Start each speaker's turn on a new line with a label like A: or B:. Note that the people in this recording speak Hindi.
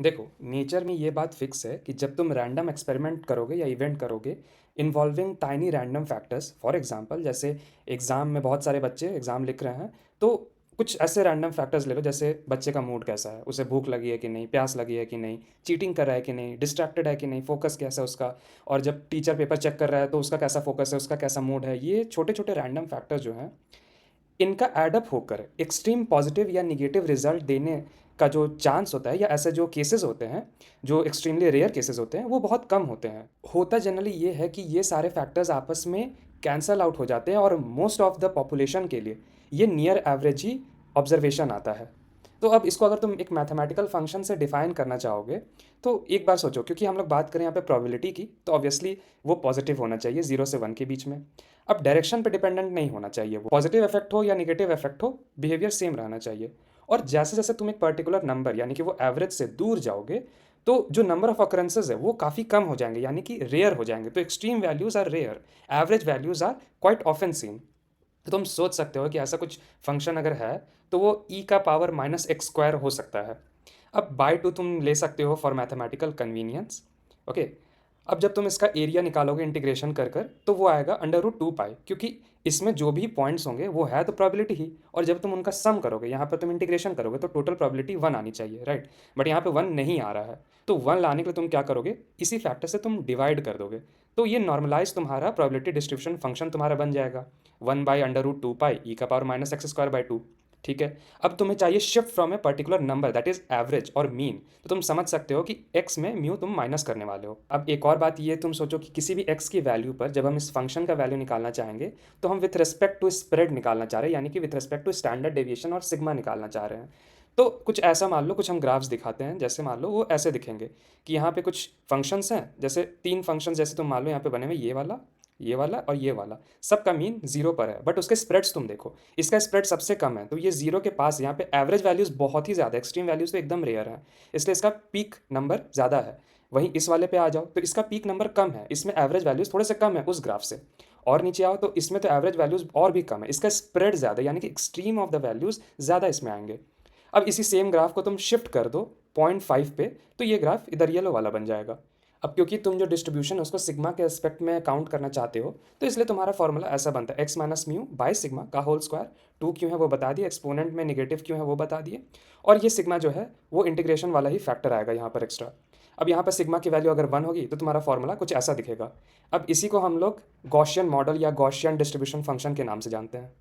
A: देखो, नेचर में ये बात फिक्स है कि जब तुम रैंडम एक्सपेरिमेंट करोगे या इवेंट करोगे involving tiny random factors, for example जैसे एग्ज़ाम में बहुत सारे बच्चे एग्ज़ाम लिख रहे हैं, तो कुछ ऐसे रैंडम फैक्टर्स ले लो जैसे बच्चे का मूड कैसा है, उसे भूख लगी है कि नहीं, प्यास लगी है कि नहीं, चीटिंग कर रहा है कि नहीं, डिस्ट्रैक्टेड है कि नहीं, फोकस कैसा है उसका, और जब टीचर पेपर चेक कर रहा है तो उसका कैसा फोकस है, उसका कैसा मूड है। ये छोटे छोटे रैंडम फैक्टर्स जो हैं, इनका एडअप होकर एक्सट्रीम पॉजिटिव या निगेटिव रिजल्ट देने का जो चांस होता है, या ऐसे जो केसेस होते हैं, जो एक्सट्रीमली रेयर केसेस होते हैं, वो बहुत कम होते हैं। होता जनरली ये है कि ये सारे फैक्टर्स आपस में कैंसल आउट हो जाते हैं और मोस्ट ऑफ द पॉपुलेशन के लिए ये नियर एवरेज ही ऑब्जर्वेशन आता है। तो अब इसको अगर तुम एक मैथमेटिकल फंक्शन से डिफाइन करना चाहोगे, तो एक बार सोचो, क्योंकि हम लोग बात करें यहाँ पे प्रोबेबिलिटी की, तो ऑब्वियसली वो पॉजिटिव होना चाहिए 0 से 1 के बीच में। अब डायरेक्शन पे डिपेंडेंट नहीं होना चाहिए, वो पॉजिटिव इफेक्ट हो या नेगेटिव इफेक्ट हो, बिहेवियर सेम रहना चाहिए। और जैसे जैसे तुम एक पर्टिकुलर नंबर यानी कि वो एवरेज से दूर जाओगे, तो जो नंबर ऑफ अकरेंसेज है वो काफ़ी कम हो जाएंगे, यानी कि रेयर हो जाएंगे। तो extreme values are rare, average values are quite often seen. तो तुम सोच सकते हो कि ऐसा कुछ फंक्शन अगर है तो वो ई का पावर -x² हो सकता है। अब बाय टू तुम ले सकते हो फॉर मैथमेटिकल कन्वीनियंस। ओके। अब जब तुम इसका एरिया निकालोगे इंटीग्रेशन कर कर, तो वो आएगा √2π, क्योंकि इसमें जो भी पॉइंट्स होंगे वो है तो प्रोबेबिलिटी ही, और जब तुम उनका सम करोगे, यहाँ पर तुम इंटीग्रेशन करोगे, तो टोटल प्रोबेबिलिटी 1 आनी चाहिए, राइट। बट यहाँ पे 1 नहीं आ रहा है, तो 1 लाने के लिए तुम क्या करोगे, इसी फैक्टर से तुम डिवाइड कर दोगे। तो ये नॉर्मलाइज तुम्हारा प्रोबेबिलिटी डिस्ट्रीब्यूशन फंक्शन तुम्हारा बन जाएगा 1/√2π e⁻²/2। ठीक है। अब तुम्हें चाहिए shift from a particular number that is average और मीन, तो तुम समझ सकते हो कि x में म्यू तुम माइनस करने वाले हो। अब एक और बात ये तुम सोचो कि किसी भी x की वैल्यू पर जब हम इस फंक्शन का वैल्यू निकालना चाहेंगे, तो हम विथ रिस्पेक्ट टू स्प्रेड निकालना चाह रहे हैं, यानी कि with respect to standard deviation और सिग्मा निकालना चाह रहे हैं। तो कुछ ऐसा मान लो, कुछ हम ग्राफ्स दिखाते हैं, जैसे मान लो वो ऐसे दिखेंगे कि यहाँ पे कुछ फंक्शंस हैं, जैसे 3 फंक्शंस जैसे तुम मान लो यहाँ पे बने हुए, ये वाला और ये वाला, सबका मीन 0 पर है, बट उसके स्प्रेड्स तुम देखो, इसका स्प्रेड सबसे कम है, तो ये 0 के पास यहाँ पे एवरेज वैल्यूज़ बहुत ही ज़्यादा, एक्सट्रीम वैल्यूज़ तो एकदम रेयर है, इसलिए इसका पीक नंबर ज़्यादा है। वहीं इस वाले पे आ जाओ तो इसका पीक नंबर कम है, इसमें एवरेज वैल्यूज़ थोड़े से कम है उस ग्राफ से। और नीचे आओ तो इसमें तो एवरेज वैल्यूज़ और भी कम है, इसका स्प्रेड ज़्यादा, यानी कि एक्सट्रीम ऑफ द वैल्यूज़ ज़्यादा इसमें आएंगे। अब इसी सेम ग्राफ को तुम शिफ्ट कर दो 0.5 पे, तो ये ग्राफ इधर येलो वाला बन जाएगा। अब क्योंकि तुम जो डिस्ट्रीब्यूशन है उसको सिग्मा के एस्पेक्ट में काउंट करना चाहते हो, तो इसलिए तुम्हारा फॉर्मूला ऐसा बनता है x minus mu by sigma का होल स्क्वायर। 2 क्यों है वो बता दिए, एक्सपोनेंट में नेगेटिव क्यों है वो बता दिए, और ये सिग्मा जो है वो इंटीग्रेशन वाला ही फैक्टर आएगा यहाँ पर एक्स्ट्रा। अब यहाँ पर सिग्मा की वैल्यू अगर 1 होगी तो तुम्हारा फॉर्मूला कुछ ऐसा दिखेगा। अब इसी को हम लोग गॉसियन मॉडल या गॉसियन डिस्ट्रीब्यूशन फंक्शन के नाम से जानते हैं।